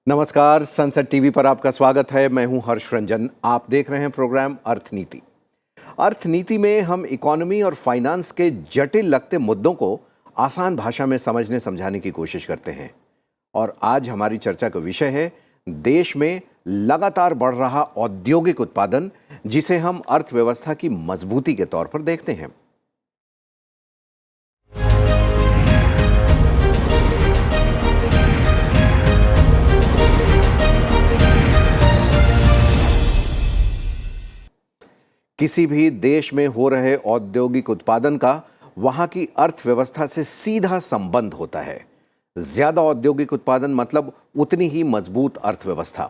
नमस्कार, sunset TV पर आपका स्वागत है। मैं हूं हर्ष रंजन। आप देख रहे हैं प्रोग्राम अर्थनीति। अर्थनीति में हम इकोनॉमी और फाइनेंस के जटिल लगते मुद्दों को आसान भाषा में समझने समझाने की कोशिश करते हैं। और आज हमारी चर्चा का विषय है देश में लगातार बढ़ रहा औद्योगिक उत्पादन, जिसे हम अर्थव्यवस्था की मजबूती के तौर पर देखते हैं। किसी भी देश में हो रहे औद्योगिक उत्पादन का वहां की अर्थव्यवस्था से सीधा संबंध होता है। ज्यादा औद्योगिक उत्पादन मतलब उतनी ही मजबूत अर्थव्यवस्था।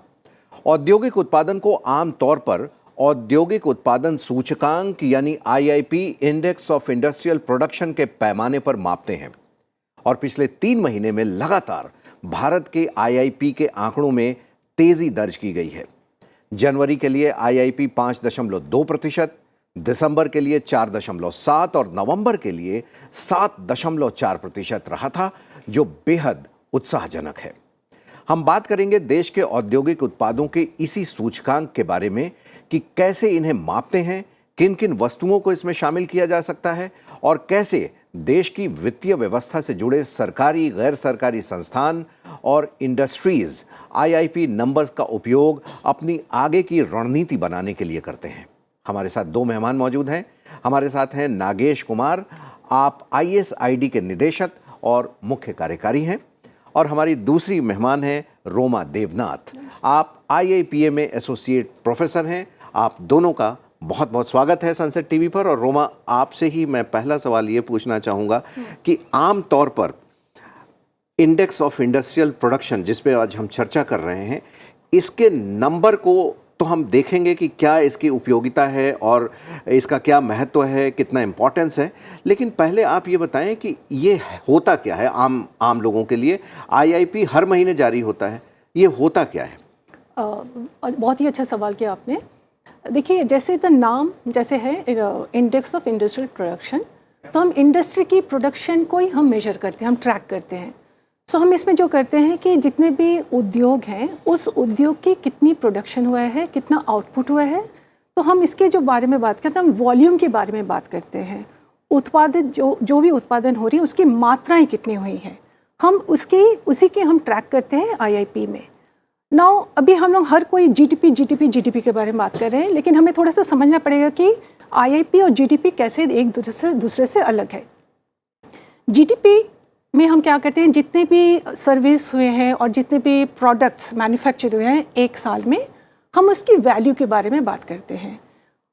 औद्योगिक उत्पादन को आमतौर पर औद्योगिक उत्पादन सूचकांक यानी IIP, index of industrial production के पैमाने पर मापते हैं। और पिछले 3 महीने में लगातार भारत के आईआईपी के आंकड़ों में तेजी दर्ज की गई है। जनवरी के लिए आईआईपी 5.2%, दिसंबर के लिए 4.7% और नवंबर के लिए 7.4% रहा था, जो बेहद उत्साहजनक है। हम बात करेंगे देश के औद्योगिक उत्पादों के इसी सूचकांक के बारे में कि कैसे इन्हें मापते हैं, किन किन वस्तुओं को इसमें शामिल किया जा सकता है और कैसे देश की वित्तीय व्यवस्था से जुड़े सरकारी, गैर सरकारी संस्थान और इंडस्ट्रीज आईआईपी नंबर्स का उपयोग अपनी आगे की रणनीति बनाने के लिए करते हैं। हमारे साथ 2 मेहमान मौजूद हैं। हमारे साथ हैं नागेश कुमार, आप आईएसआईडी के निदेशक और मुख्य कार्यकारी हैं। और हमारी दूसरी मेहमान हैं रोमा देवनाथ, आप आईआईपीए में एसोसिएट प्रोफेसर हैं। आप दोनों का बहुत बहुत स्वागत है सनसेट टीवी पर। और रोमा, आपसे ही मैं पहला सवाल ये पूछना चाहूँगा कि आम तौर पर इंडेक्स ऑफ इंडस्ट्रियल प्रोडक्शन, जिस पे आज हम चर्चा कर रहे हैं, इसके नंबर को तो हम देखेंगे कि क्या इसकी उपयोगिता है और इसका क्या महत्व है, कितना इम्पोर्टेंस है। लेकिन पहले आप ये बताएं कि ये होता क्या है आम लोगों के लिए। आईआईपी हर महीने जारी होता है, ये होता क्या है? बहुत ही अच्छा सवाल किया आपने। देखिए, जैसे द नाम जैसे है इंडेक्स ऑफ इंडस्ट्रियल प्रोडक्शन, तो हम इंडस्ट्री की प्रोडक्शन को ही हम मेजर करते हैं, हम ट्रैक करते हैं। सो हम इसमें जो करते हैं कि जितने भी उद्योग हैं, उस उद्योग की कितनी प्रोडक्शन हुआ है, कितना आउटपुट हुआ है, तो हम इसके जो बारे में बात करते हैं, हम वॉल्यूम के बारे में बात करते हैं। उत्पादित जो भी उत्पादन हो रही है, उसकी मात्राएं कितनी हुई हैं, हम उसी के हम ट्रैक करते हैं आईआईपी में। नाउ अभी हम लोग हर कोई जीडीपी के बारे में बात कर रहे हैं, लेकिन हमें थोड़ा सा समझना पड़ेगा कि आईआईपी और जीडीपी कैसे एक दूसरे से अलग है। जीडीपी में हम क्या करते हैं, जितने भी सर्विस हुए हैं और जितने भी प्रोडक्ट्स मैन्युफैक्चर हुए हैं एक साल में, हम उसकी वैल्यू के बारे में बात करते हैं।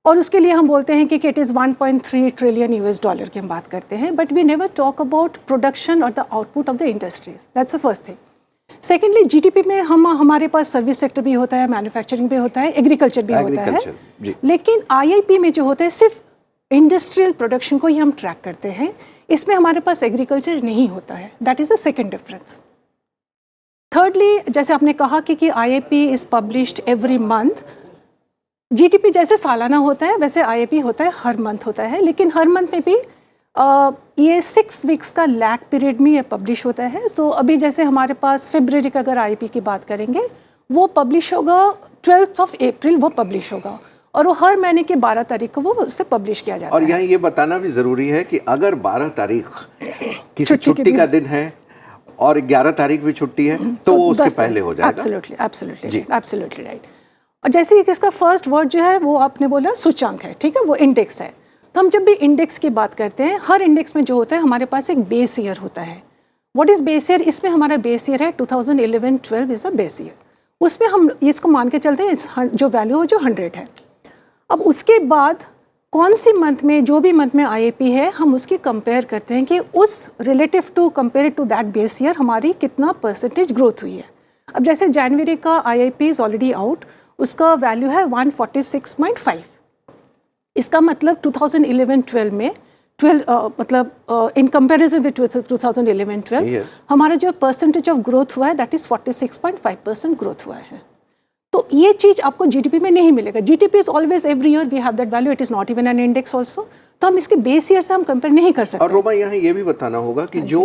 और उसके लिए हम बोलते हैं कि it is 1.3 trillion US dollar की हम बात करते हैं। But we never talk about production और the output of the industries. That's the first thing. Secondly, GDP में हमारे पास सर्विस सेक्टर भी होता है, मैन्युफैक्चरिंग भी होता है, एग्रीकल्चर भी होता है। लेकिन आईआईपी में जो होता है सिर्फ इंडस्ट्रियल प्रोडक्शन को ही हम ट्रैक करते हैं। इसमें हमारे पास एग्रीकल्चर नहीं होता है। That is the second difference. Thirdly, जैसे आपने कहा कि IIP is published every month. GDP जैसे सालाना होता है, वैसे आईआईपी होता है हर मंथ होता है। लेकिन हर मंथ में भी ये 6 वीक्स का लैग पीरियड में ये पब्लिश होता है। तो अभी जैसे हमारे पास फरवरी का अगर आईआईपी की बात करेंगे, वो पब्लिश होगा 12 अप्रैल, वो पब्लिश होगा और वो हर महीने के 12 तारीख को वो उससे पब्लिश किया जाता है। और यहाँ ये बताना भी ज़रूरी है कि अगर 12 तारीख किसी छुट्टी का दिन है और 11 तारीख भी छुट्टी है, तो वो उसके पहले हो जाएगा। Absolutely right. और जैसे कि इसका फर्स्ट वर्ड जो है वो आपने बोला सूचकांक है, ठीक है, वो इंडेक्स है। तो हम जब भी इंडेक्स की बात करते हैं, हर इंडेक्स में जो होता है हमारे पास एक बेस ईयर होता है। What is base year? इसमें हमारा बेस ईयर है 2011-12 इज़ अ बेस ईयर। उसमें हम इसको मान के चलते हैं जो वैल्यू हो जो 100 है। अब उसके बाद कौन सी मंथ में, जो भी मंथ में आईआईपी है, हम उसकी कंपेयर करते हैं कि उस relative to compare to that base year हमारी कितना परसेंटेज ग्रोथ हुई है। अब जैसे जनवरी का आईआईपी इज़ ऑलरेडी आउट, उसका वैल्यू है 146.5। इसका मतलब 2011-12 में मतलब इन कंपैरिजन विद 2011-12 हमारा जो परसेंटेज ऑफ ग्रोथ हुआ है दैट इज़ 46.5% ग्रोथ हुआ है। तो ये चीज़ आपको जीडीपी में नहीं मिलेगा। GDP is always every year we have that value, it is not even an index also. तो हम इसके बेस ईयर से हम कंपेयर नहीं कर सकते। और रोमा, यहाँ ये भी बताना होगा कि जो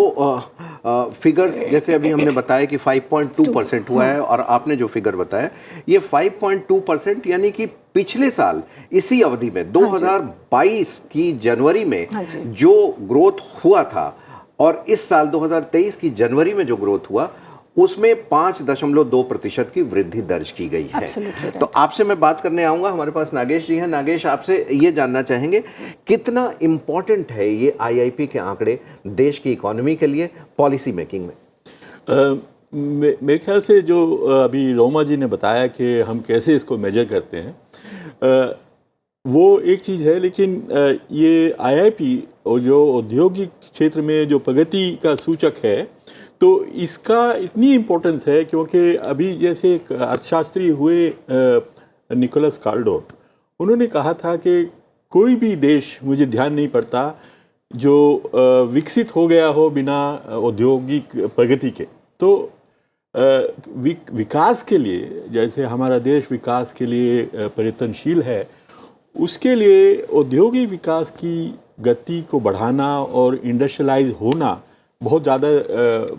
फिगर्स जैसे अभी हमने बताया कि 5.2% हुआ है, और आपने जो फिगर बताया ये 5.2% यानी कि पिछले साल इसी अवधि में 2022 की जनवरी में जो ग्रोथ हुआ था और इस साल 2023 की जनवरी में जो ग्रोथ हुआ उसमें 5.2% की वृद्धि दर्ज की गई है। तो आपसे मैं बात करने आऊंगा, हमारे पास नागेश जी हैं। नागेश, आपसे ये जानना चाहेंगे कितना इम्पोर्टेंट है ये आईआईपी के आंकड़े देश की इकोनॉमी के लिए, पॉलिसी मेकिंग में? मेरे ख्याल से जो अभी रोमा जी ने बताया कि हम कैसे इसको मेजर करते हैं, वो एक चीज़ है, लेकिन ये आईआईपी और जो औद्योगिक क्षेत्र में जो प्रगति का सूचक है, तो इसका इतनी इम्पोर्टेंस है क्योंकि अभी जैसे एक अर्थशास्त्री हुए निकोलस कार्डोर, उन्होंने कहा था कि कोई भी देश मुझे ध्यान नहीं पड़ता जो विकसित हो गया हो बिना औद्योगिक प्रगति के। तो विकास के लिए, जैसे हमारा देश विकास के लिए प्रयत्नशील है, उसके लिए औद्योगिक विकास की गति को बढ़ाना और इंडस्ट्रियलाइज होना बहुत ज़्यादा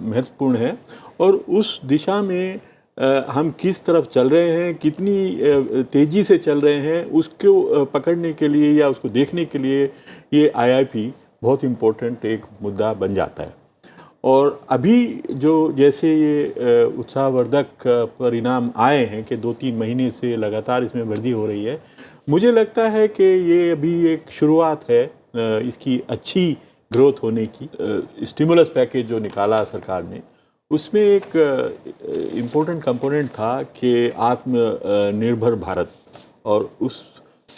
महत्वपूर्ण है। और उस दिशा में हम किस तरफ चल रहे हैं, कितनी तेज़ी से चल रहे हैं, उसको पकड़ने के लिए या उसको देखने के लिए ये आईआईपी बहुत इम्पोर्टेंट एक मुद्दा बन जाता है। और अभी जो जैसे ये उत्साहवर्धक परिणाम आए हैं कि 2-3 महीने से लगातार इसमें वृद्धि हो रही है, मुझे लगता है कि ये अभी एक शुरुआत है इसकी अच्छी ग्रोथ होने की। स्टिमुलस पैकेज जो निकाला सरकार ने, उसमें एक इम्पोर्टेंट कंपोनेंट था कि आत्मनिर्भर भारत, और उस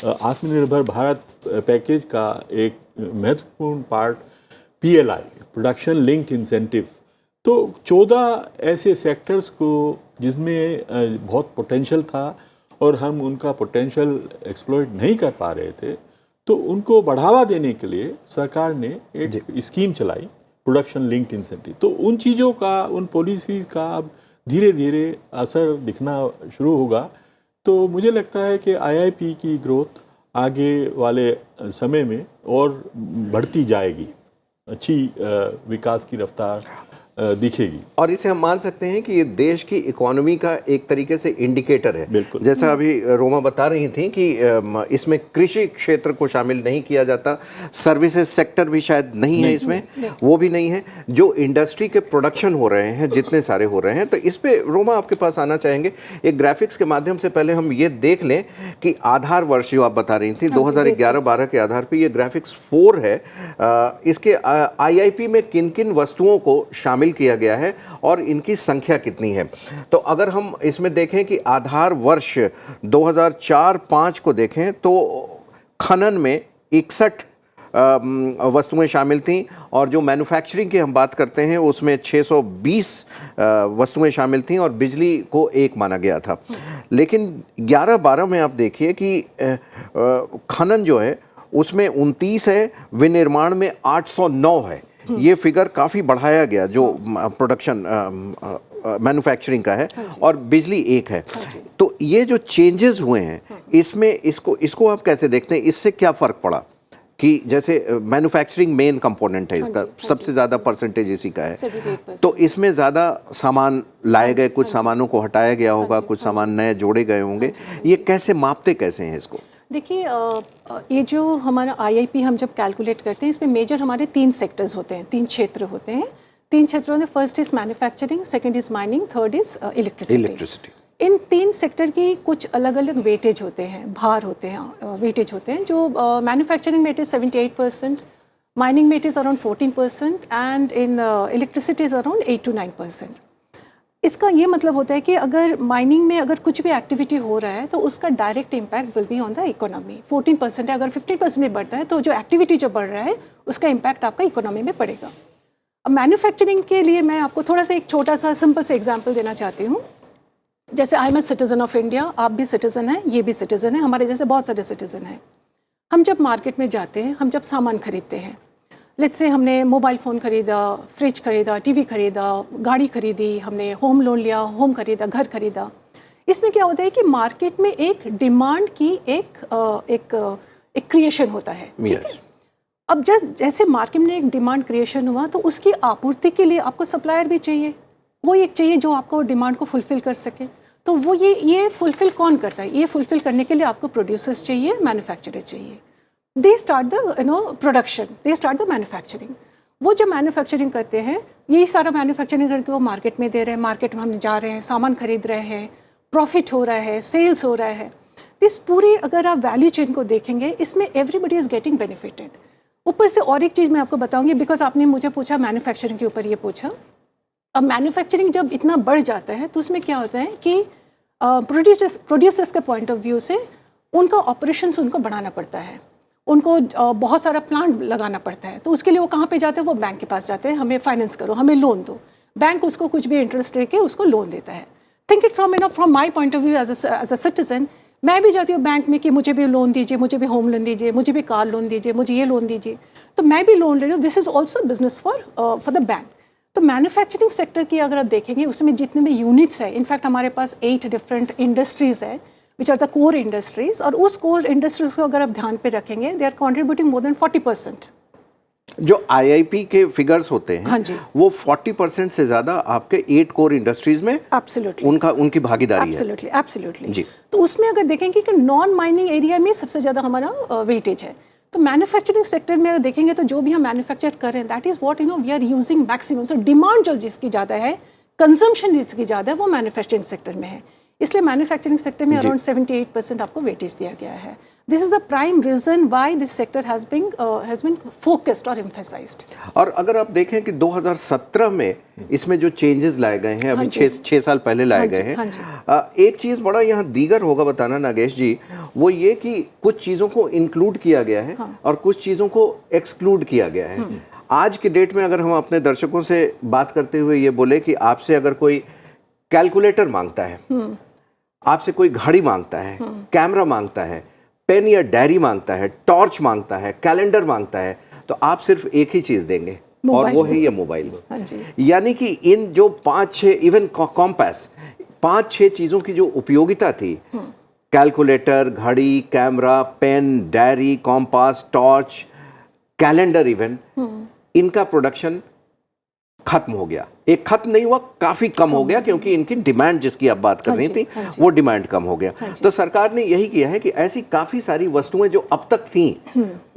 आत्मनिर्भर भारत पैकेज का एक महत्वपूर्ण part PLI, production linked incentive. तो 14 ऐसे सेक्टर्स को जिसमें बहुत पोटेंशियल था और हम उनका पोटेंशियल एक्सप्लॉइट नहीं कर पा रहे थे, तो उनको बढ़ावा देने के लिए सरकार ने एक स्कीम चलाई, प्रोडक्शन लिंक्ड इंसेंटिव। तो उन चीज़ों का, उन पॉलिसी का अब धीरे धीरे असर दिखना शुरू होगा। तो मुझे लगता है कि आईआईपी की ग्रोथ आगे वाले समय में और बढ़ती जाएगी, अच्छी विकास की रफ्तार दिखेगी। और इसे हम मान सकते हैं कि ये देश की इकोनॉमी का एक तरीके से इंडिकेटर है। बिल्कुल। जैसा अभी रोमा बता रही थी कि इसमें कृषि क्षेत्र को शामिल नहीं किया जाता, सर्विसेज सेक्टर भी शायद नहीं है इसमें, वो भी नहीं है। जो इंडस्ट्री के प्रोडक्शन हो रहे हैं, जितने सारे हो रहे हैं, तो इस पे रोमा आपके पास आना चाहेंगे एक ग्राफिक्स के माध्यम से। पहले हम ये देख लें कि आधार वर्ष जो आप बता रही थी 2011-12 के आधार पर, ये ग्राफिक्स 4 है। इसके आईआईपी में किन किन वस्तुओं को शामिल किया गया है और इनकी संख्या कितनी है। तो अगर हम इसमें देखें कि आधार वर्ष 2004-5 को देखें तो खनन में 61 वस्तुएं शामिल थीं, और जो मैन्युफैक्चरिंग की हम बात करते हैं उसमें 620 वस्तुएं शामिल थीं, और बिजली को 1 माना गया था। लेकिन 11-12 में आप देखिए कि खनन जो है उसमें 29 है, विनिर्माण में 809 है। ये फिगर काफ़ी बढ़ाया गया जो प्रोडक्शन मैन्युफैक्चरिंग का है, और बिजली 1 है। तो ये जो चेंजेस हुए हैं इसमें, इसको आप कैसे देखते हैं? इससे क्या फ़र्क पड़ा कि जैसे मैन्युफैक्चरिंग मेन कंपोनेंट है इसका, सबसे ज़्यादा परसेंटेज इसी का है, तो इसमें ज़्यादा सामान लाए गए, कुछ सामानों को हटाया गया होगा, कुछ सामान नए जोड़े गए होंगे। ये कैसे मापते कैसे हैं इसको? देखिए, ये जो हमारा आईआईपी हम जब कैलकुलेट करते हैं, इसमें मेजर हमारे 3 सेक्टर्स होते हैं, 3 क्षेत्र होते हैं। 3 क्षेत्रों में first is manufacturing, second is mining, third is electricity. In 3 sector की कुछ अलग अलग वेटेज होते हैं, भार होते हैं, वेटेज होते हैं। जो मैन्युफैक्चरिंग में इट इज 78%, माइनिंग में it is around 14%, and in electricity is around 8 to 9%। इसका ये मतलब होता है कि अगर माइनिंग में अगर कुछ भी एक्टिविटी हो रहा है तो उसका direct impact will be on the economy. 14% है, अगर 15% में बढ़ता है तो जो एक्टिविटी जो बढ़ रहा है उसका इम्पैक्ट आपका इकोनॉमी में पड़ेगा। अब मैन्युफैक्चरिंग के लिए मैं आपको थोड़ा सा एक छोटा सा सिंपल से एग्जांपल देना चाहती हूँ। जैसे I am a citizen of India, आप भी सिटीज़न हैं, ये भी सिटीज़न है, हमारे जैसे बहुत सारे सिटीज़न हैं। हम जब मार्केट में जाते हैं, हम जब सामान खरीदते हैं, लेट्स से हमने मोबाइल फ़ोन खरीदा, फ्रिज खरीदा, टीवी खरीदा, गाड़ी खरीदी, हमने होम लोन लिया, होम खरीदा, घर खरीदा। इसमें क्या होता है कि मार्केट में एक डिमांड की एक क्रिएशन होता है, ठीक है? अब जैसे मार्केट में एक डिमांड क्रिएशन हुआ तो उसकी आपूर्ति के लिए आपको सप्लायर भी चाहिए, वो एक चाहिए जो आपको डिमांड को फुलफिल कर सके। तो वो ये फुलफिल कौन करता है? ये फुलफिल करने के लिए आपको प्रोड्यूसर्स चाहिए, मैन्युफैक्चरर चाहिए। They start the production, they start the manufacturing. वो जो मैन्युफैक्चरिंग करते हैं, यही सारा मैन्युफैक्चरिंग करके वो मार्केट में दे रहे हैं, मार्केट में हम जा रहे हैं, सामान खरीद रहे हैं, प्रॉफिट हो रहा है, सेल्स हो रहा है। इस पूरी अगर आप वैल्यू चेन को देखेंगे, इसमें एवरीबडी इज़ गेटिंग बेनिफिटेड। ऊपर से और एक चीज़ मैं आपको बताऊंगी, बिकॉज आपने मुझे पूछा मैन्युफैक्चरिंग के ऊपर ये पूछा। अब मैन्युफैक्चरिंग जब इतना बढ़ जाता है तो उसमें क्या होता है कि प्रोड्यूसर्स के पॉइंट ऑफ व्यू से उनका ऑपरेशंस उनको बढ़ाना पड़ता है, उनको बहुत सारा प्लांट लगाना पड़ता है। तो उसके लिए वो कहाँ पे जाते हैं? वो बैंक के पास जाते हैं, हमें फाइनेंस करो, हमें लोन दो। बैंक उसको कुछ भी इंटरेस्ट लेके उसको लोन देता है। Think it from my point of view as a citizen, मैं भी जाती हूँ बैंक में कि मुझे भी लोन दीजिए, मुझे भी होम लोन दीजिए, मुझे भी कार लोन दीजिए, मुझे ये लोन दीजिए। तो मैं भी लोन ले रही हूँ। This is also business for the bank. तो मैन्युफैक्चरिंग सेक्टर की अगर आप देखेंगे, उसमें जितने भी यूनिट्स है, इनफैक्ट हमारे पास 8 डिफरेंट इंडस्ट्रीज़ है which are the core industries. और उस कोर इंडस्ट्रीज को अगर आप ध्यान पे रखेंगे, they are contributing more than 40%। जो आईआईपी के फिगर्स होते हैं, हाँ जी, वो 40% से ज्यादा आपके 8 कोर इंडस्ट्रीज में एब्सोल्युटली उनकी भागीदारी है। एब्सोल्युटली एब्सोल्युटली जी। तो उसमें अगर देखेंगे कि नॉन माइनिंग एरिया में सबसे ज़्यादा हमारा वेटेज है। तो मैन्युफैक्चरिंग सेक्टर में अगर देखेंगे तो जो भी हम मैन्युफैक्चर कर रहे हैं, that is what we are using maximum. So demand जो जिसकी ज़्यादा है, कंजम्पशन जिसकी ज़्यादा है, वो मैन्युफैक्चरिंग सेक्टर में है। इसलिए मैन्युफैक्चरिंग सेक्टर में अराउंड 78% आपको वेटेज दिया गया है। This is the prime reason why this sector has been focused और एम्फेसाइज्ड। और अगर आप देखें कि 2017 में इसमें जो चेंजेस लाए गए हैं, अभी 6 साल पहले लाए गए हैं, एक चीज़ बड़ा यहाँ दीगर होगा बताना नागेश जी, वो ये कि कुछ चीज़ों को इंक्लूड किया गया है और कुछ चीज़ों को एक्सक्लूड किया गया है। आज के डेट में अगर हम अपने दर्शकों से बात करते हुए ये बोले कि आपसे अगर कोई कैलकुलेटर मांगता है, आपसे कोई घड़ी मांगता है, कैमरा मांगता है, पेन या डायरी मांगता है, टॉर्च मांगता है, कैलेंडर मांगता है, तो आप सिर्फ एक ही चीज देंगे और वो है ये मोबाइल। यानी कि इन जो 5-6 इवन कॉम्पास 5-6 चीजों की जो उपयोगिता थी, कैलकुलेटर, घड़ी, camera, pen, diary, compass, torch, calendar, even इनका प्रोडक्शन खत्म हो गया। एक खत्म नहीं हुआ, काफी कम हो गया, क्योंकि इनकी डिमांड जिसकी आप बात कर रही थी, वो डिमांड कम हो गया। तो सरकार ने यही किया है कि ऐसी काफी सारी वस्तुएं जो अब तक थी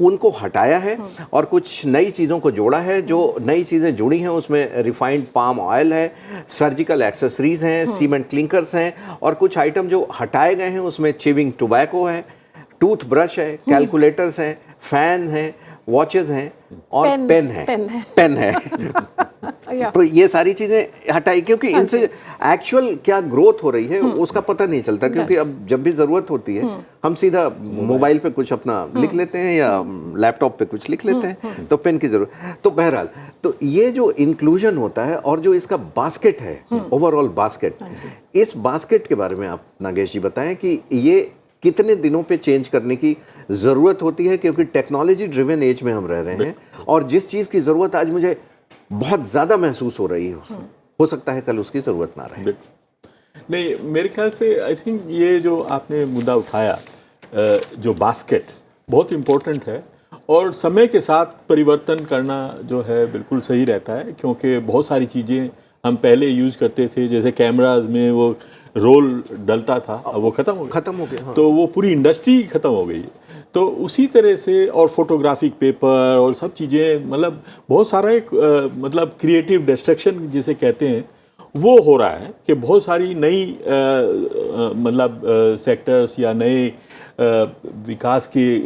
उनको हटाया है और कुछ नई चीजों को जोड़ा है। जो नई चीजें जुड़ी हैं उसमें रिफाइंड पाम ऑयल है, सर्जिकल एक्सेसरीज हैं, सीमेंट क्लिंकर्स हैं, और कुछ आइटम जो हटाए गए हैं उसमें चिविंग टोबैको है, टूथब्रश है, कैलकुलेटर्स हैं, फैन है, वॉचेस हैं और पेन है। तो ये सारी चीजें हटाई, क्योंकि इनसे एक्चुअल क्या ग्रोथ हो रही है उसका पता नहीं चलता, क्योंकि अब जब भी जरूरत होती है हम सीधा मोबाइल पे कुछ अपना लिख लेते हैं या लैपटॉप पे कुछ लिख लेते हैं, तो पेन की जरूरत। तो बहरहाल, तो ये जो इंक्लूजन होता है और जो इसका बास्केट है, ओवरऑल बास्केट, इस बास्केट के बारे में आप नागेश जी बताएं कि ये कितने दिनों पे चेंज करने की जरूरत होती है, क्योंकि टेक्नोलॉजी ड्रिवन एज में हम रह रहे हैं और जिस चीज की जरूरत आज मुझे बहुत ज्यादा महसूस हो रही है, हो सकता है कल उसकी जरूरत ना रहे। नहीं, मेरे ख्याल से आई थिंक ये जो आपने मुद्दा उठाया, जो बास्केट बहुत इम्पोर्टेंट है और समय के साथ परिवर्तन करना जो है बिल्कुल सही रहता है, क्योंकि बहुत सारी चीज़ें हम पहले यूज़ करते थे, जैसे कैमराज में वो रोल डलता था, अब वो खत्म हो गया। तो वो पूरी इंडस्ट्री खत्म हो गई। तो उसी तरह से, और फोटोग्राफिक पेपर और सब चीज़ें, मतलब बहुत सारा एक मतलब क्रिएटिव डिस्ट्रक्शन जिसे कहते हैं, वो हो रहा है कि बहुत सारी नई मतलब सेक्टर्स या नए विकास के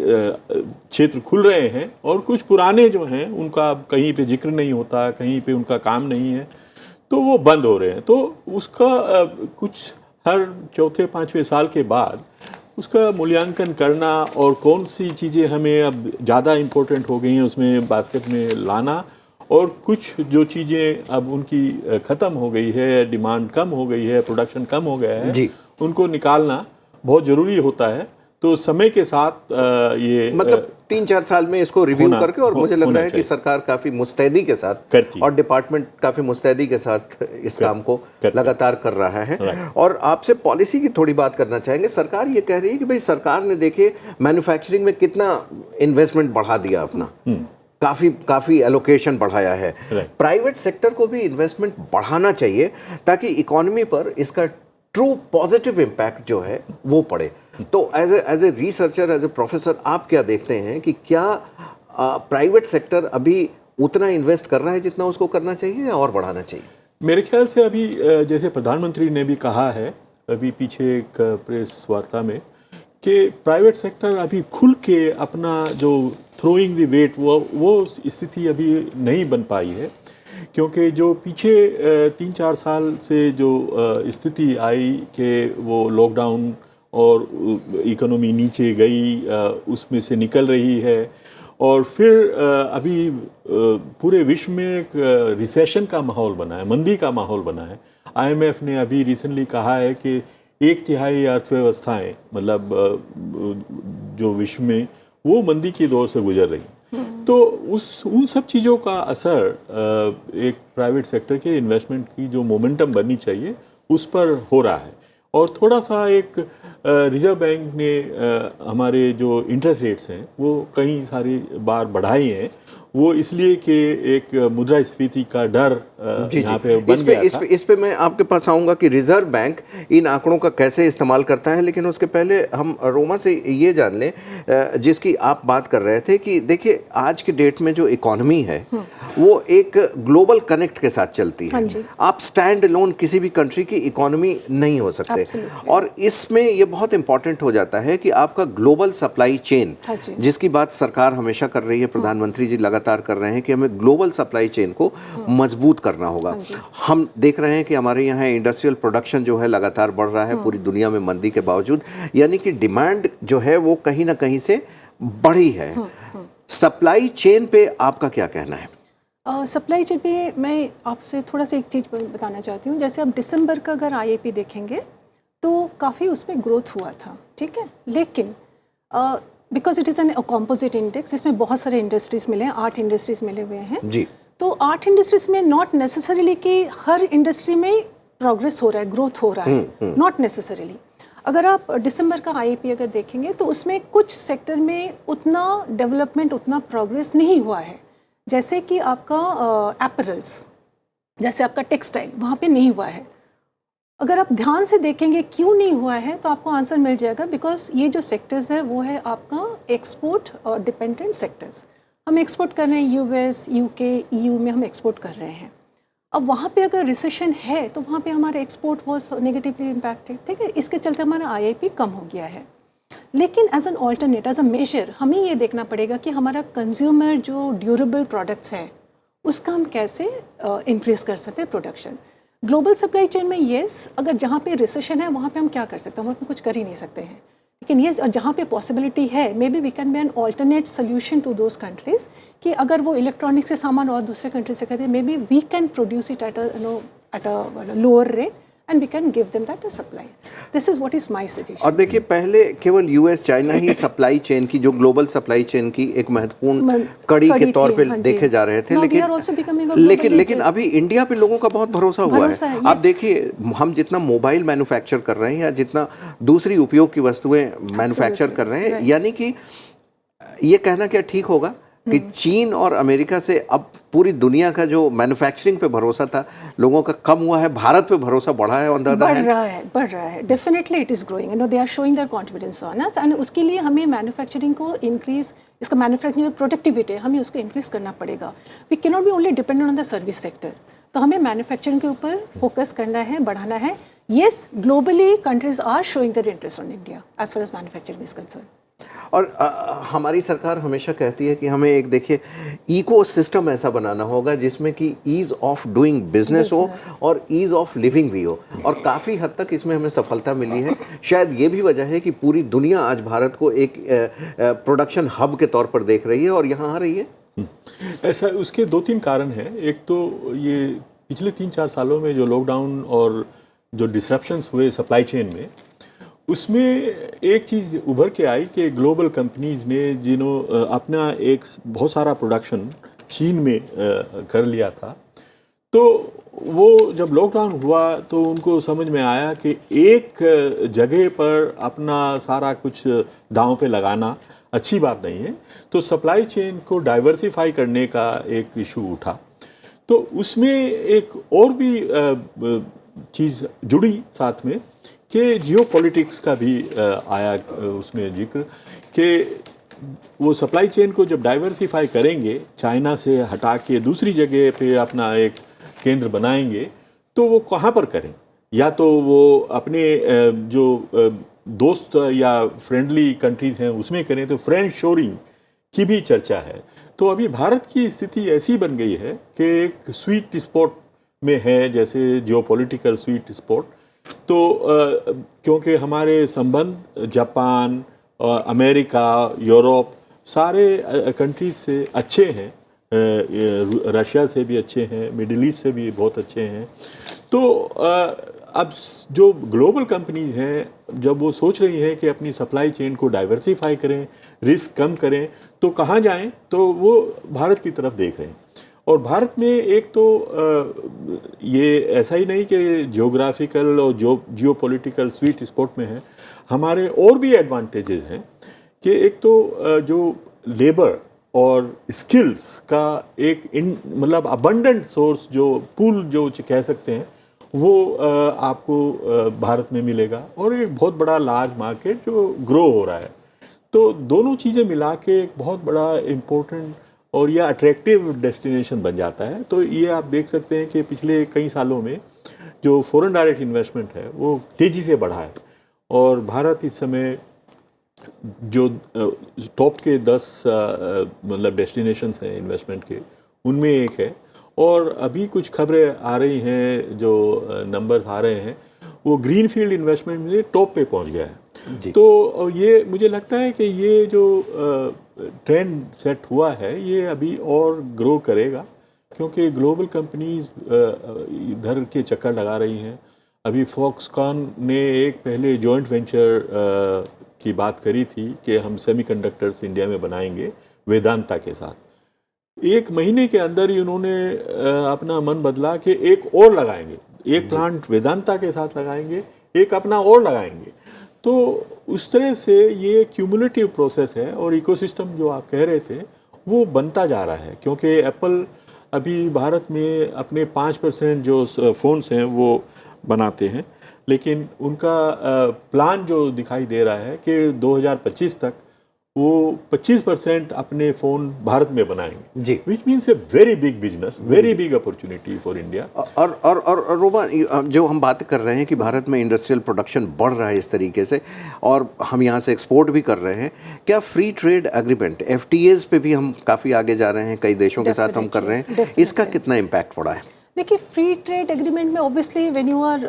क्षेत्र खुल रहे हैं और कुछ पुराने जो हैं उनका कहीं पे जिक्र नहीं होता, कहीं पे उनका काम नहीं है, तो वो बंद हो रहे हैं। तो उसका कुछ हर 4-5वें साल के बाद उसका मूल्यांकन करना और कौन सी चीज़ें हमें अब ज़्यादा इम्पोर्टेंट हो गई हैं उसमें बास्केट में लाना, और कुछ जो चीज़ें अब उनकी ख़त्म हो गई है, डिमांड कम हो गई है, प्रोडक्शन कम हो गया है, उनको निकालना बहुत ज़रूरी होता है। तो समय के साथ ये मतलब 3-4 साल में इसको रिव्यू होना- करके, और मुझे लग होना रहा है कि चाहिए। सरकार काफी मुस्तैदी के साथ करती है। और डिपार्टमेंट काफी मुस्तैदी के साथ इस काम को करती है। लगातार कर रहा है। Right. और आपसे पॉलिसी की थोड़ी बात करना चाहेंगे। सरकार ये कह रही है कि भाई सरकार ने देखिए मैन्युफैक्चरिंग में कितना इन्वेस्टमेंट बढ़ा दिया अपना, काफी एलोकेशन बढ़ाया है। Right. प्राइवेट सेक्टर को भी इन्वेस्टमेंट बढ़ाना चाहिए ताकि इकोनॉमी पर इसका ट्रू पॉजिटिव इम्पैक्ट जो है वो पड़े। तो as a researcher, as a professor, आप क्या देखते हैं कि क्या प्राइवेट सेक्टर अभी उतना इन्वेस्ट कर रहा है जितना उसको करना चाहिए या और बढ़ाना चाहिए? मेरे ख्याल से अभी जैसे प्रधानमंत्री ने भी कहा है अभी पीछे एक प्रेस वार्ता में कि प्राइवेट सेक्टर अभी खुल के अपना जो थ्रोइंग द वेट वो स्थिति अभी नहीं बन पाई है, क्योंकि जो पीछे 3-4 साल से जो स्थिति आई कि वो लॉकडाउन और इकोनॉमी नीचे गई, उसमें से निकल रही है, और फिर अभी पूरे विश्व में एक रिसेशन का माहौल बना है, मंदी का माहौल बना है। IMF ने अभी रिसेंटली कहा है कि 1/3 अर्थव्यवस्थाएं मतलब जो विश्व में वो मंदी की दौर से गुजर रही। तो उन सब चीज़ों का असर एक प्राइवेट सेक्टर के इन्वेस्टमेंट की जो मोमेंटम बननी चाहिए उस पर हो रहा है। और थोड़ा सा एक रिजर्व बैंक ने हमारे जो इंटरेस्ट रेट्स हैं वो कई सारी बार बढ़ाए हैं, वो इसलिए कि एक मुद्रास्फीति का डर यहाँ पे बन गया था। इस पे मैं आपके पास आऊंगा कि रिजर्व बैंक इन आंकड़ों का कैसे इस्तेमाल करता है, लेकिन उसके पहले हम रोमा से ये जान लें जिसकी आप बात कर रहे थे कि देखिए आज के डेट में जो इकोनॉमी है वो एक ग्लोबल कनेक्ट के साथ चलती है। आप स्टैंड अलोन किसी भी कंट्री की इकोनॉमी नहीं हो सकते। और इसमें ये बहुत इंपॉर्टेंट हो जाता है कि आपका ग्लोबल सप्लाई चेन, जिसकी बात सरकार हमेशा कर रही है, प्रधानमंत्री जी लगातार कर रहे हैं कि हमें ग्लोबल सप्लाई चेन को मजबूत करना होगा। हम देख रहे हैं कि हमारे यहाँ इंडस्ट्रियल प्रोडक्शन जो है लगातार बढ़ रहा है पूरी दुनिया में मंदी के बावजूद, यानी कि डिमांड जो है वो कहीं ना कहीं से बढ़ी है। सप्लाई चेन पे आपका क्या कहना है? सप्लाई चेन पे मैं आपसे थोड़ा सा एक चीज़ बताना चाहती हूँ। जैसे आप दिसंबर का अगर IIP देखेंगे तो काफ़ी उसमें ग्रोथ हुआ था, ठीक है, लेकिन because it is an composite index जिसमें बहुत सारे इंडस्ट्रीज मिले हैं, 8 इंडस्ट्रीज मिले हुए हैं जी। तो 8 इंडस्ट्रीज में नॉट नेसेसरीली कि हर इंडस्ट्री में प्रोग्रेस हो रहा है, ग्रोथ हो रहा है, नॉट नेसेसरीली। अगर आप दिसंबर का IIP अगर देखेंगे तो उसमें कुछ सेक्टर में उतना डेवलपमेंट, उतना प्रोग्रेस नहीं हुआ है। जैसे कि आपका एपरल्स, जैसे आपका टेक्सटाइल, वहाँ पे नहीं हुआ है। अगर आप ध्यान से देखेंगे क्यों नहीं हुआ है तो आपको आंसर मिल जाएगा, बिकॉज ये जो सेक्टर्स है वो है आपका एक्सपोर्ट और डिपेंडेंट सेक्टर्स। हम एक्सपोर्ट कर रहे हैं US, UK, EU में हम एक्सपोर्ट कर रहे हैं। अब वहाँ पे अगर रिसेशन है तो वहाँ पे हमारा एक्सपोर्ट वॉज नेगेटिवली इम्पैक्टेड, ठीक है, इसके चलते हमारा IIP कम हो गया है। लेकिन as an alternate, as a major, हमें ये देखना पड़ेगा कि हमारा कंज्यूमर जो ड्यूरेबल प्रोडक्ट्स हैं उसका हम कैसे इंक्रीज़ कर सकते हैं प्रोडक्शन। ग्लोबल सप्लाई चेन में येस, अगर जहाँ पे रिसेशन है वहाँ पे हम क्या कर सकते हैं, वहाँ पे कुछ कर ही नहीं सकते हैं। लेकिन येस, जहाँ पे पॉसिबिलिटी है, maybe we can be an alternate solution to those countries कि अगर वो इलेक्ट्रॉनिक्स के सामान और दूसरे कंट्री से खरीदे, maybe we can produce it at a lower rate and we can give them that as supply. This is what is my suggestion. और देखिए पहले केवल US, चाइना ही सप्लाई चेन की, जो ग्लोबल सप्लाई चेन की एक महत्वपूर्ण कड़ी के तौर पे देखे जा रहे थे, लेकिन अभी इंडिया पे लोगों का बहुत भरोसा हुआ है। आप देखिए हम जितना मोबाइल मैन्युफैक्चर कर रहे हैं या जितना दूसरी उपयोग की वस्तुएं मैन्युफैक्चर कर रहे हैं, यानी कि ये कहना क्या ठीक होगा कि चीन और अमेरिका से अब पूरी दुनिया का जो मैन्युफैक्चरिंग पे भरोसा था लोगों का कम हुआ है, भारत पे भरोसा बढ़ा है। ऑन द अदर हैंड बढ़ रहा है, definitely it is growing, they are showing their confidence on us, and उसके लिए हमें मैन्युफैक्चरिंग को इंक्रीज, इसका मैन्युफैक्चरिंग प्रोडक्टिविटी हमें उसको इंक्रीज करना पड़ेगा। We can not be only dependent on the service sector, तो हमें मैन्युफैक्चरिंग के ऊपर फोकस करना है, बढ़ाना है। Yes, globally countries are showing their interest on India as far as manufacturing is concern. और हमारी सरकार हमेशा कहती है कि हमें एक देखिए इकोसिस्टम ऐसा बनाना होगा जिसमें कि ईज़ ऑफ डूइंग बिजनेस हो और ईज़ ऑफ लिविंग भी हो, और काफ़ी हद तक इसमें हमें सफलता मिली है। शायद ये भी वजह है कि पूरी दुनिया आज भारत को एक प्रोडक्शन हब के तौर पर देख रही है और यहाँ आ रही है। ऐसा उसके 2-3 कारण हैं। एक तो ये पिछले 3-4 सालों में जो लॉकडाउन और जो डिसरप्शंस हुए सप्लाई चेन में, उसमें एक चीज़ उभर के आई कि ग्लोबल कंपनीज ने अपना एक बहुत सारा प्रोडक्शन चीन में कर लिया था, तो वो जब लॉकडाउन हुआ तो उनको समझ में आया कि एक जगह पर अपना सारा कुछ दांव पे लगाना अच्छी बात नहीं है, तो सप्लाई चेन को डाइवर्सिफाई करने का एक इशू उठा। तो उसमें एक और भी चीज़ जुड़ी साथ में कि जियोपॉलिटिक्स का भी आया उसमें जिक्र कि वो सप्लाई चेन को जब डाइवर्सिफाई करेंगे, चाइना से हटा के दूसरी जगह पे अपना एक केंद्र बनाएंगे, तो वो कहाँ पर करें? या तो वो अपने जो दोस्त या फ्रेंडली कंट्रीज़ हैं उसमें करें, तो फ्रेंड शोरिंग की भी चर्चा है। तो अभी भारत की स्थिति ऐसी बन गई है कि एक स्वीट स्पॉट में है, जैसे जियोपॉलिटिकल स्वीट स्पॉट। तो क्योंकि हमारे संबंध जापान और अमेरिका, यूरोप सारे कंट्रीज से अच्छे हैं, रशिया से भी अच्छे हैं, मिडिल ईस्ट से भी बहुत अच्छे हैं। तो अब जो ग्लोबल कंपनीज हैं जब वो सोच रही हैं कि अपनी सप्लाई चेन को डाइवर्सिफाई करें, रिस्क कम करें, तो कहाँ जाएं? तो वो भारत की तरफ देख रहे हैं। और भारत में एक तो ये ऐसा ही नहीं कि जियोग्राफिकल और जियोपॉलिटिकल स्वीट स्पॉट में है, हमारे और भी एडवांटेजेस हैं कि एक तो जो लेबर और स्किल्स का एक मतलब अबंडेंट सोर्स, जो पूल जो कह सकते हैं, वो आपको भारत में मिलेगा, और एक बहुत बड़ा लार्ज मार्केट जो ग्रो हो रहा है। तो दोनों चीज़ें मिला के एक बहुत बड़ा इम्पोर्टेंट और यह अट्रैक्टिव डेस्टिनेशन बन जाता है। तो ये आप देख सकते हैं कि पिछले कई सालों में जो फॉरेन डायरेक्ट इन्वेस्टमेंट है वो तेज़ी से बढ़ा है, और भारत इस समय जो टॉप के 10 मतलब डेस्टिनेशंस हैं इन्वेस्टमेंट के, उनमें एक है। और अभी कुछ खबरें आ रही हैं, जो नंबर्स आ रहे हैं, वो ग्रीनफील्ड इन्वेस्टमेंट में टॉप पे पहुंच गया है। तो ये मुझे लगता है कि ये जो ट्रेंड सेट हुआ है ये अभी और ग्रो करेगा, क्योंकि ग्लोबल कंपनीज इधर के चक्कर लगा रही हैं। अभी फॉक्सकॉन ने एक पहले जॉइंट वेंचर की बात करी थी कि हम सेमीकंडक्टर्स इंडिया में बनाएंगे वेदांता के साथ। एक महीने के अंदर ही उन्होंने अपना मन बदला कि एक और लगाएंगे, एक प्लांट वेदांता के साथ लगाएंगे, एक अपना और लगाएंगे। तो उस तरह से ये क्यूमुलेटिव प्रोसेस है, और इकोसिस्टम जो आप कह रहे थे वो बनता जा रहा है। क्योंकि एप्पल अभी भारत में अपने 5% जो फ़ोन्स हैं वो बनाते हैं, लेकिन उनका प्लान जो दिखाई दे रहा है कि 2025 तक वो 25% अपने फ़ोन भारत में बनाएंगे जी, which means a very big business, very big opportunity for India. और रोमा, जो हम बात कर रहे हैं कि भारत में इंडस्ट्रियल प्रोडक्शन बढ़ रहा है इस तरीके से, और हम यहाँ से एक्सपोर्ट भी कर रहे हैं, क्या फ्री ट्रेड एग्रीमेंट FTAs पे भी हम काफ़ी आगे जा रहे हैं, कई देशों के साथ हम कर रहे हैं, इसका कितना इम्पैक्ट पड़ा है? देखिए, फ्री ट्रेड एग्रीमेंट में ऑब्वियसली व्हेन यू आर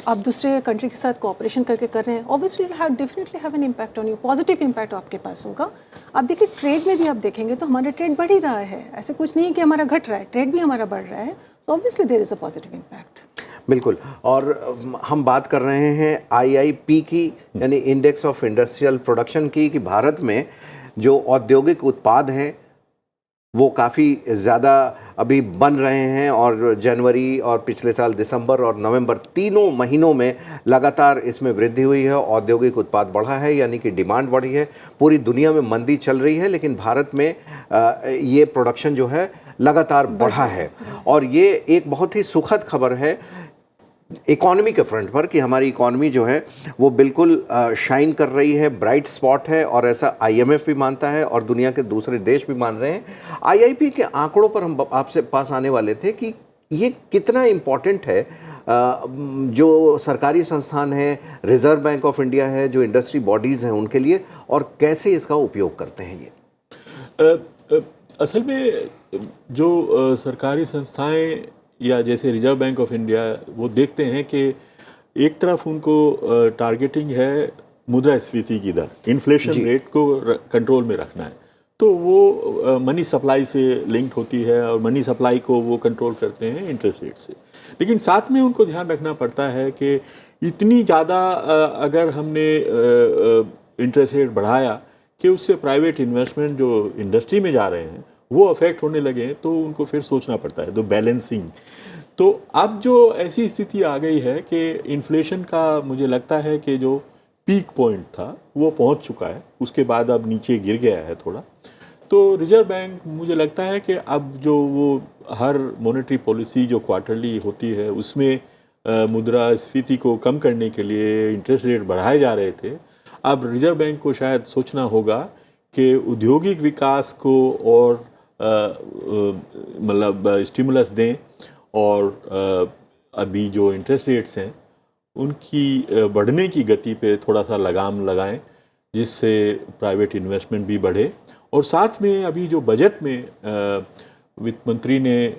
आप दूसरे कंट्री के साथ कोऑपरेशन करके कर रहे हैं, obviously definitely have an impact on you, positive impact आपके पास होगा। आप देखिए, ट्रेड में भी आप देखेंगे तो हमारा ट्रेड बढ़ ही रहा है, ऐसे कुछ नहीं है कि हमारा घट रहा है, ट्रेड भी हमारा बढ़ रहा है। So obviously there is a positive impact. बिल्कुल। और हम बात कर रहे हैं IIP की, यानी इंडेक्स ऑफ इंडस्ट्रियल प्रोडक्शन की, कि भारत में जो औद्योगिक उत्पाद हैं वो काफ़ी ज़्यादा अभी बन रहे हैं, और जनवरी और पिछले साल दिसंबर और नवंबर तीनों महीनों में लगातार इसमें वृद्धि हुई है, औद्योगिक उत्पाद बढ़ा है, यानी कि डिमांड बढ़ी है। पूरी दुनिया में मंदी चल रही है, लेकिन भारत में ये प्रोडक्शन जो है लगातार बढ़ा है, और ये एक बहुत ही सुखद खबर है इकॉनमी के फ्रंट पर, कि हमारी इकॉनमी जो है वो बिल्कुल शाइन कर रही है, ब्राइट स्पॉट है, और ऐसा IMF भी मानता है और दुनिया के दूसरे देश भी मान रहे हैं। IIP के आंकड़ों पर हम आपसे पास आने वाले थे कि ये कितना इम्पॉर्टेंट है, जो सरकारी संस्थान है, रिजर्व बैंक ऑफ इंडिया है, जो इंडस्ट्री बॉडीज़ हैं उनके लिए, और कैसे इसका उपयोग करते हैं ये? असल में जो सरकारी संस्थाएं या जैसे रिजर्व बैंक ऑफ इंडिया, वो देखते हैं कि एक तरफ उनको टारगेटिंग है मुद्रास्फीति की दर, इन्फ्लेशन रेट को कंट्रोल में रखना है, तो वो मनी सप्लाई से लिंक्ड होती है, और मनी सप्लाई को वो कंट्रोल करते हैं इंटरेस्ट रेट से। लेकिन साथ में उनको ध्यान रखना पड़ता है कि इतनी ज़्यादा अगर हमने इंटरेस्ट रेट बढ़ाया कि उससे प्राइवेट इन्वेस्टमेंट जो इंडस्ट्री में जा रहे हैं वो अफेक्ट होने लगे हैं, तो उनको फिर सोचना पड़ता है, तो बैलेंसिंग। तो अब जो ऐसी स्थिति आ गई है कि इन्फ्लेशन का मुझे लगता है कि जो पीक पॉइंट था वो पहुंच चुका है, उसके बाद अब नीचे गिर गया है थोड़ा। तो रिजर्व बैंक मुझे लगता है कि अब जो वो हर मॉनेटरी पॉलिसी जो क्वार्टरली होती है उसमें मुद्रास्फीति को कम करने के लिए इंटरेस्ट रेट बढ़ाए जा रहे थे, अब रिजर्व बैंक को शायद सोचना होगा कि औद्योगिक विकास को और मतलब स्टिमुलस दें, और अभी जो इंटरेस्ट रेट्स हैं उनकी बढ़ने की गति पे थोड़ा सा लगाम लगाएं, जिससे प्राइवेट इन्वेस्टमेंट भी बढ़े। और साथ में अभी जो बजट में वित्त मंत्री ने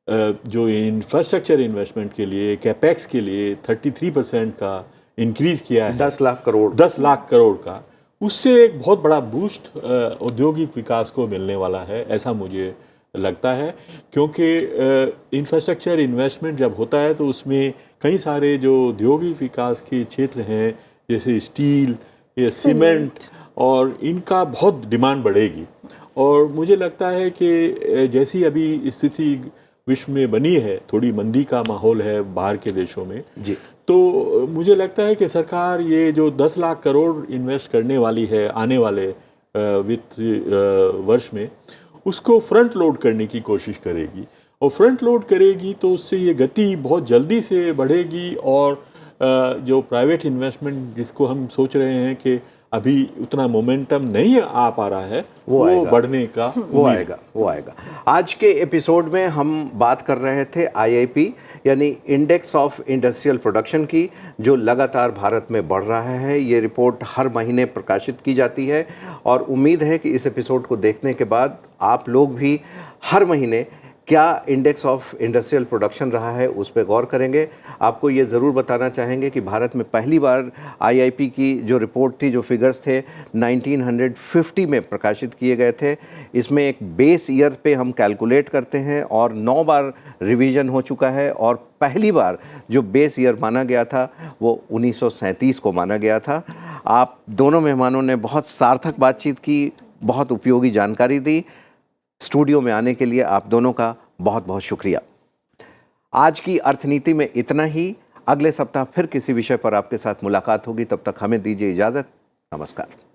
जो इंफ्रास्ट्रक्चर इन्वेस्टमेंट के लिए कैपेक्स के लिए 33% का इंक्रीज किया है, 10 लाख करोड़ 10 लाख करोड़ का, उससे एक बहुत बड़ा बूस्ट औद्योगिक विकास को मिलने वाला है, ऐसा मुझे लगता है। क्योंकि इंफ्रास्ट्रक्चर इन्वेस्टमेंट जब होता है तो उसमें कई सारे जो औद्योगिक विकास के क्षेत्र हैं जैसे स्टील या सीमेंट, और इनका बहुत डिमांड बढ़ेगी। और मुझे लगता है कि जैसी अभी स्थिति विश्व में बनी है, थोड़ी मंदी का माहौल है बाहर के देशों में जी, तो मुझे लगता है कि सरकार ये जो 10 लाख करोड़ इन्वेस्ट करने वाली है आने वाले वित्त वर्ष में, उसको फ्रंट लोड करने की कोशिश करेगी। और फ्रंट लोड करेगी तो उससे ये गति बहुत जल्दी से बढ़ेगी, और जो प्राइवेट इन्वेस्टमेंट जिसको हम सोच रहे हैं कि अभी उतना मोमेंटम नहीं आ पा रहा है, वो बढ़ने का वो आएगा। आज के एपिसोड में हम बात कर रहे थे IIP यानी इंडेक्स ऑफ इंडस्ट्रियल प्रोडक्शन की, जो लगातार भारत में बढ़ रहा है। ये रिपोर्ट हर महीने प्रकाशित की जाती है, और उम्मीद है कि इस एपिसोड को देखने के बाद आप लोग भी हर महीने क्या इंडेक्स ऑफ इंडस्ट्रियल प्रोडक्शन रहा है उस पर गौर करेंगे। आपको ये ज़रूर बताना चाहेंगे कि भारत में पहली बार IIP की जो रिपोर्ट थी, जो फिगर्स थे 1950 में प्रकाशित किए गए थे। इसमें एक बेस ईयर पे हम कैलकुलेट करते हैं, और 9 बार रिवीजन हो चुका है, और पहली बार जो बेस ईयर माना गया था वो 1937 को माना गया था। आप दोनों मेहमानों ने बहुत सार्थक बातचीत की, बहुत उपयोगी जानकारी दी। स्टूडियो में आने के लिए आप दोनों का बहुत बहुत शुक्रिया। आज की अर्थनीति में इतना ही। अगले सप्ताह फिर किसी विषय पर आपके साथ मुलाकात होगी, तब तक हमें दीजिए इजाज़त। नमस्कार।